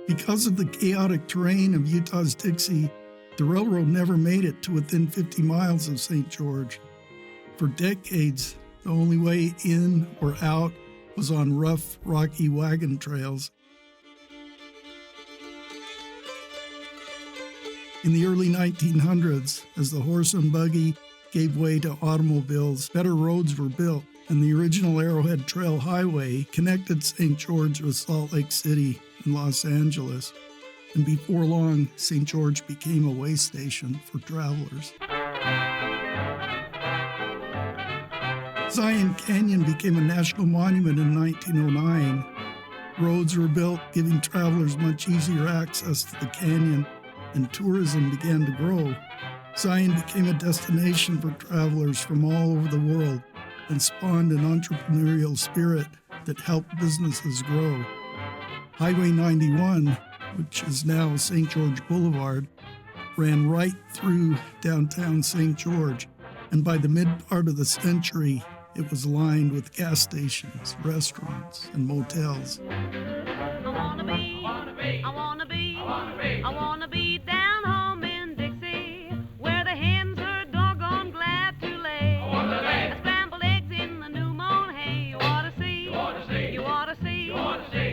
Because of the chaotic terrain of Utah's Dixie, the railroad never made it to within 50 miles of St. George. For decades, the only way in or out was on rough, rocky wagon trails. In the early 1900s, as the horse and buggy gave way to automobiles, better roads were built, and the original Arrowhead Trail Highway connected St. George with Salt Lake City and Los Angeles. And before long, St. George became a way station for travelers. Zion Canyon became a national monument in 1909. Roads were built, giving travelers much easier access to the canyon, and tourism began to grow. Zion became a destination for travelers from all over the world and spawned an entrepreneurial spirit that helped businesses grow. Highway 91, which is now St. George Boulevard, ran right through downtown St. George, and by the mid-part of the century, it was lined with gas stations, restaurants, and motels. I wanna be down home in Dixie, where the hens are doggone glad to lay. Scrambled eggs in the new mown hay. You ought to see, you ought to see,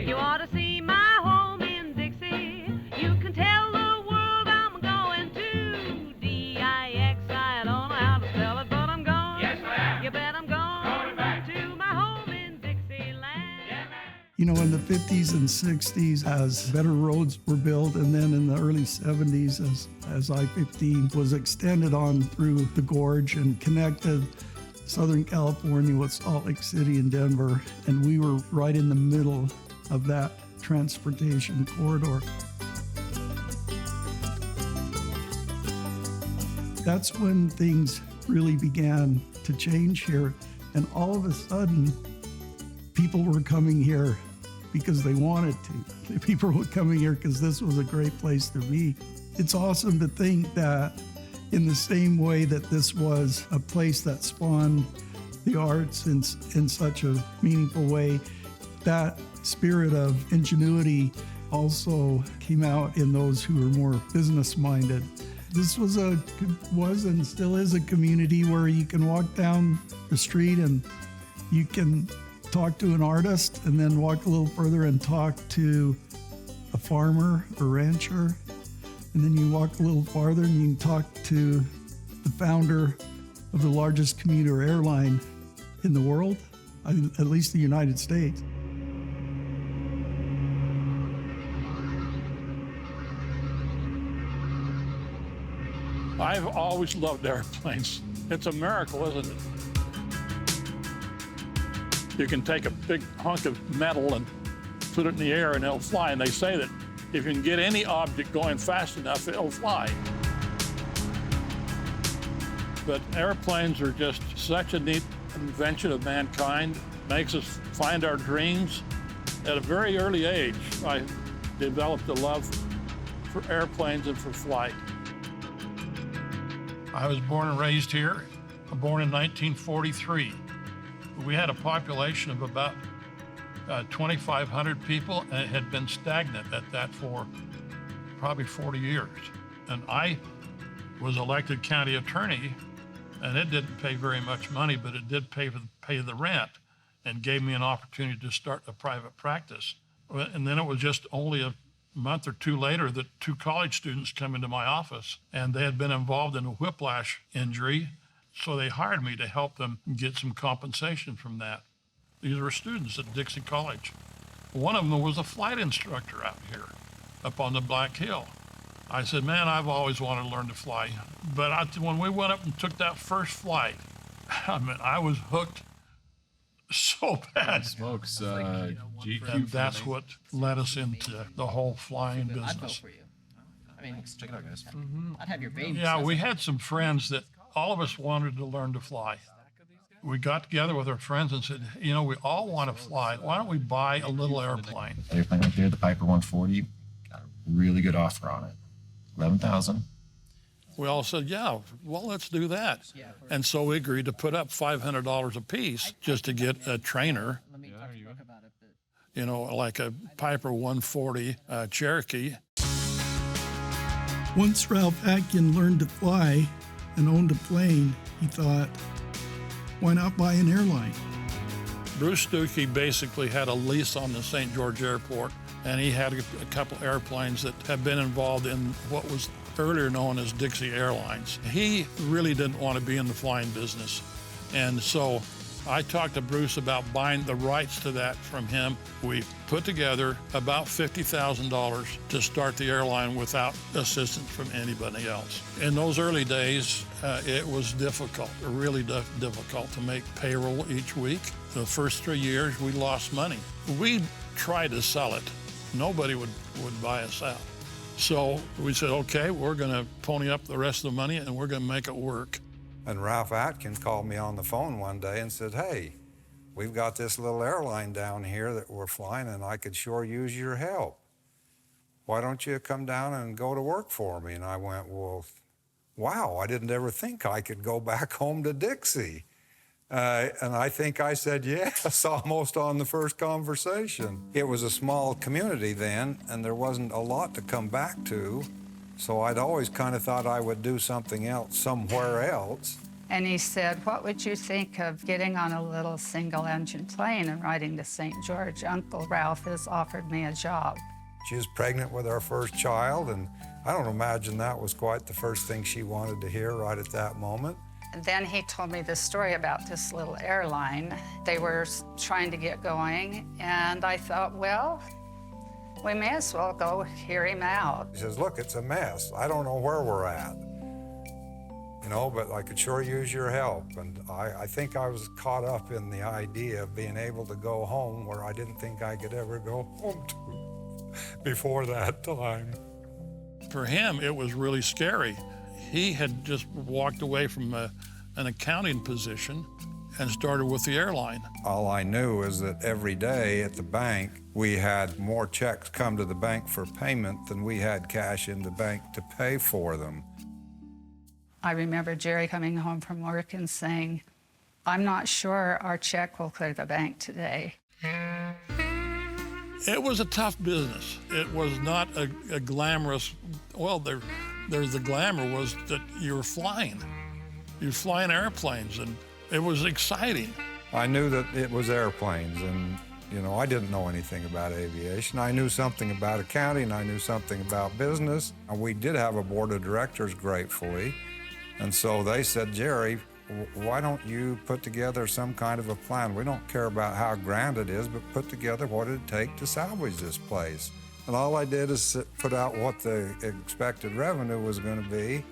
you ought to see my home in Dixie. You can tell the world I'm going to D-I-X. I don't know how to spell it, but I'm going. Yes, ma'am. You bet I'm going back to my home in Dixieland. You know, in the 50s and 60s, as better roads were built, and then in the early 70s, as I-15 was extended on through the gorge and connected Southern California with Salt Lake City and Denver, and we were right in the middle of that transportation corridor. That's when things really began to change here, and all of a sudden, people were coming here because they wanted to. People were coming here because this was a great place to be. It's awesome to think that in the same way that this was a place that spawned the arts in such a meaningful way, that spirit of ingenuity also came out in those who were more business-minded. This was and still is a community where you can walk down the street and you can talk to an artist and then walk a little further and talk to a farmer or rancher. And then you walk a little farther and you can talk to the founder of the largest commuter airline in the world, at least the United States. I've always loved airplanes. It's a miracle, isn't it? You can take a big hunk of metal and put it in the air and it'll fly. And they say that if you can get any object going fast enough, it'll fly. But airplanes are just such a neat invention of mankind. Makes us find our dreams. At a very early age, I developed a love for airplanes and for flight. I was born and raised here. I'm born in 1943. We had a population of about 2,500 people, and it had been stagnant at that for probably 40 years. And I was elected county attorney, and it didn't pay very much money, but it did pay the rent and gave me an opportunity to start a private practice. And then it was just only a month or two later that two college students come into my office, and they had been involved in a whiplash injury, so they hired me to help them get some compensation from that. These were students at Dixie College. One of them was a flight instructor out here, up on the Black Hill. I said, man, I've always wanted to learn to fly. But when we went up and took that first flight, I mean, I was hooked so bad. Smokes, And GQ. that's what led us into the whole flying I'd vote business. for you. I mean, Check it out, guys. I'd have your baby. Yeah, we had some friends that all of us wanted to learn to fly. We got together with our friends and said, you know, we all want to fly. Why don't we buy a little airplane? Airplane right there, the Piper 140, got a really good offer on it. 11,000. We all said, yeah, well, let's do that. And so we agreed to put up $500 a piece just to get a trainer. Let me talk to Brooke about it. But you know, like a Piper 140 Cherokee. Once Ralph Atkin learned to fly and owned a plane, he thought, why not buy an airline? Bruce Stuckey basically had a lease on the St. George Airport, and he had a couple airplanes that had been involved in what was earlier known as Dixie Airlines. He really didn't want to be in the flying business, and so I talked to Bruce about buying the rights to that from him. We put together about $50,000 to start the airline without assistance from anybody else. In those early days, it was difficult, really difficult to make payroll each week. The first 3 years, we lost money. We tried to sell it. Nobody would buy us out. So we said, okay, we're going to pony up the rest of the money and we're going to make it work. And Ralph Atkins called me on the phone one day and said, hey, we've got this little airline down here that we're flying and I could sure use your help. Why don't you come down and go to work for me? And I went, well, wow, I didn't ever think I could go back home to Dixie. And I think I said yes almost on the first conversation. It was a small community then, and there wasn't a lot to come back to. So I'd always kind of thought I would do something else somewhere else. And he said, what would you think of getting on a little single-engine plane and riding to St. George? Uncle Ralph has offered me a job. She was pregnant with our first child, and I don't imagine that was quite the first thing she wanted to hear right at that moment. And then he told me this story about this little airline. They were trying to get going, and I thought, well, we may as well go hear him out. He says, look, it's a mess. I don't know where we're at, you know, but I could sure use your help. And I think I was caught up in the idea of being able to go home where I didn't think I could ever go home to before that time. For him, it was really scary. He had just walked away from an accounting position and started with the airline. All I knew is that every day at the bank, we had more checks come to the bank for payment than we had cash in the bank to pay for them. I remember Jerry coming home from work and saying, I'm not sure our check will clear the bank today. It was a tough business. It was not a glamorous, well, there's the glamour was that you were flying. You were flying airplanes, and it was exciting. I knew that it was airplanes, and you know, I didn't know anything about aviation. I knew something about accounting, I knew something about business. And we did have a board of directors, gratefully. And so they said, Jerry, why don't you put together some kind of a plan? We don't care about how grand it is, but put together what it'd take to salvage this place. And all I did is put out what the expected revenue was going to be,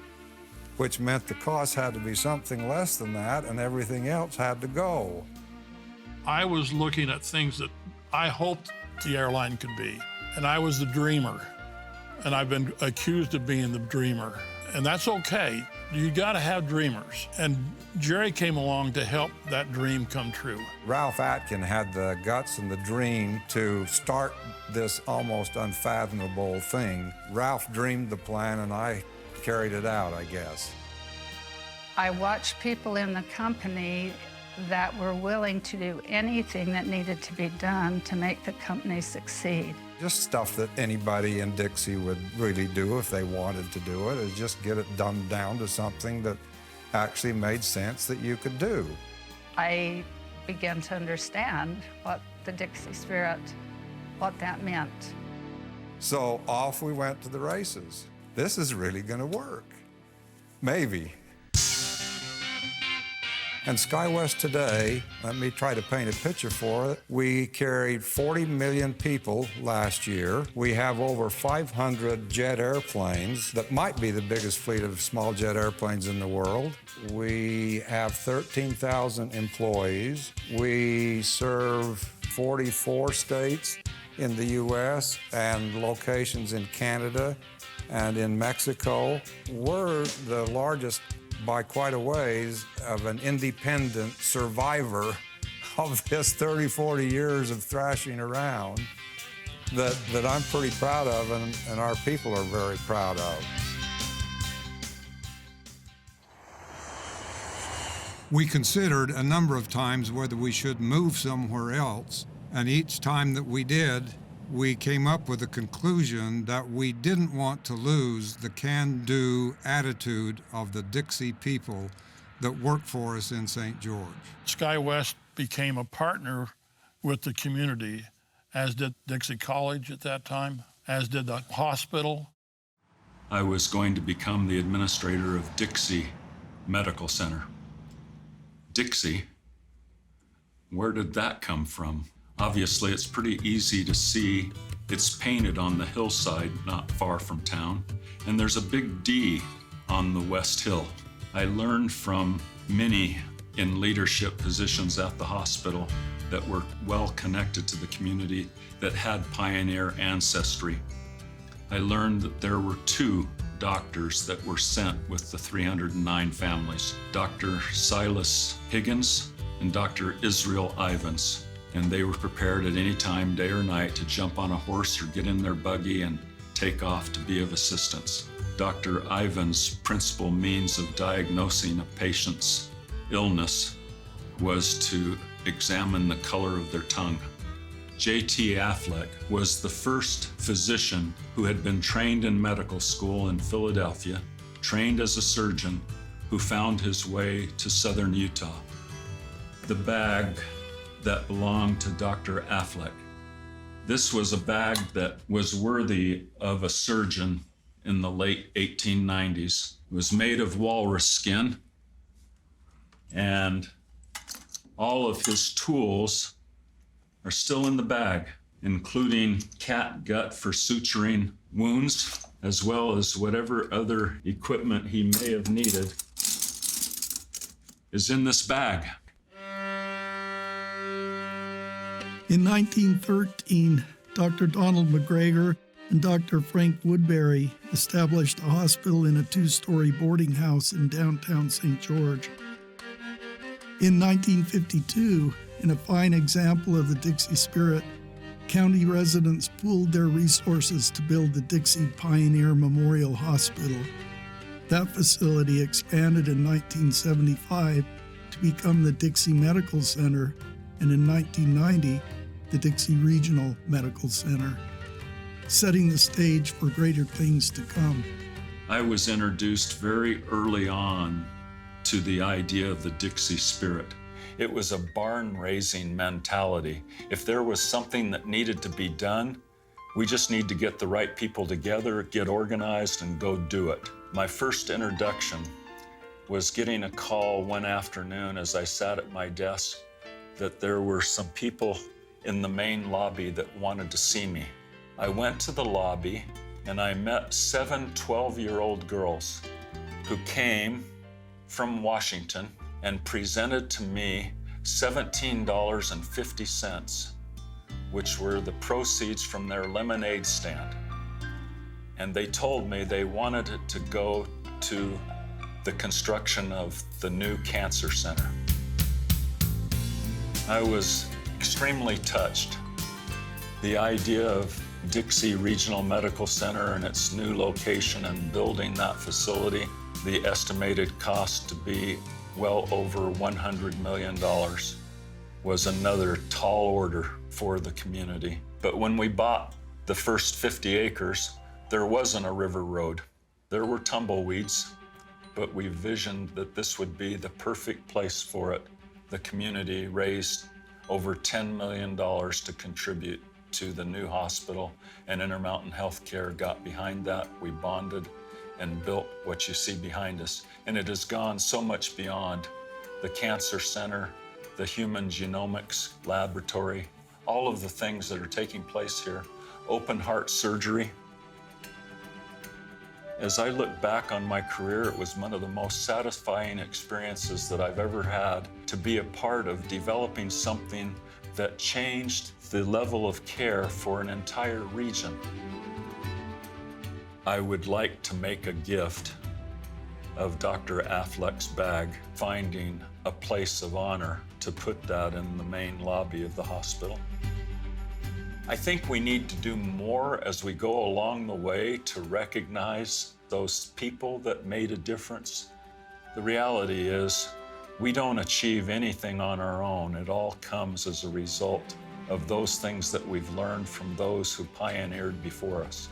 which meant the cost had to be something less than that, and everything else had to go. I was looking at things that I hoped the airline could be, and I was the dreamer. And I've been accused of being the dreamer, and that's okay. You gotta have dreamers. And Jerry came along to help that dream come true. Ralph Atkin had the guts and the dream to start this almost unfathomable thing. Ralph dreamed the plan, and I carried it out, I guess. I watched people in the company that were willing to do anything that needed to be done to make the company succeed. Just stuff that anybody in Dixie would really do if they wanted to do it, is just get it dumbed down to something that actually made sense that you could do. I began to understand what the Dixie spirit, what that meant. So off we went to the races. This is really gonna work. Maybe. And SkyWest today, let me try to paint a picture for it. We carried 40 million people last year. We have over 500 jet airplanes that might be the biggest fleet of small jet airplanes in the world. We have 13,000 employees. We serve 44 states in the US and locations in Canada and in Mexico. We're the largest by quite a ways of an independent survivor of this 30, 40 years of thrashing around that I'm pretty proud of and our people are very proud of. We considered a number of times whether we should move somewhere else, And each time that we did, we came up with a conclusion that we didn't want to lose the can-do attitude of the Dixie people that work for us in St. George. SkyWest became a partner with the community, as did Dixie College at that time, as did the hospital. I was going to become the administrator of Dixie Medical Center. Dixie, where did that come from? Obviously, it's pretty easy to see. It's painted on the hillside not far from town, and there's a big D on the West Hill. I learned from many in leadership positions at the hospital that were well connected to the community, that had pioneer ancestry. I learned that there were 2 doctors that were sent with the 309 families, Dr. Silas Higgins and Dr. Israel Ivins. And they were prepared at any time, day or night, to jump on a horse or get in their buggy and take off to be of assistance. Dr. Ivins' principal means of diagnosing a patient's illness was to examine the color of their tongue. J.T. Affleck was the first physician who had been trained in medical school in Philadelphia, trained as a surgeon, who found his way to southern Utah. The bag that belonged to Dr. Affleck. This was a bag that was worthy of a surgeon in the late 1890s. It was made of walrus skin, and all of his tools are still in the bag, including cat gut for suturing wounds, as well as whatever other equipment he may have needed is in this bag. In 1913, Dr. Donald McGregor and Dr. Frank Woodbury established a hospital in a 2-story boarding house in downtown St. George. In 1952, in a fine example of the Dixie spirit, county residents pooled their resources to build the Dixie Pioneer Memorial Hospital. That facility expanded in 1975 to become the Dixie Medical Center, and in 1990, the Dixie Regional Medical Center, setting the stage for greater things to come. I was introduced very early on to the idea of the Dixie spirit. It was a barn-raising mentality. If there was something that needed to be done, we just need to get the right people together, get organized, and go do it. My first introduction was getting a call one afternoon as I sat at my desk that there were some people in the main lobby that wanted to see me. I went to the lobby and I met 7 12-year-old girls who came from Washington and presented to me $17.50, which were the proceeds from their lemonade stand. And they told me they wanted it to go to the construction of the new cancer center. I was extremely touched. The idea of Dixie Regional Medical Center and its new location and building that facility, the estimated cost to be well over $100 million, was another tall order for the community. But when we bought the first 50 acres, there wasn't a river road. There were tumbleweeds, but we visioned that this would be the perfect place for it. The community raised over $10 million to contribute to the new hospital, and Intermountain Healthcare got behind that. We bonded and built what you see behind us. And it has gone so much beyond the cancer center, the human genomics laboratory, all of the things that are taking place here, open heart surgery. As I look back on my career, it was one of the most satisfying experiences that I've ever had to be a part of developing something that changed the level of care for an entire region. I would like to make a gift of Dr. Affleck's bag, finding a place of honor to put that in the main lobby of the hospital. I think we need to do more as we go along the way to recognize those people that made a difference. The reality is, we don't achieve anything on our own. It all comes as a result of those things that we've learned from those who pioneered before us.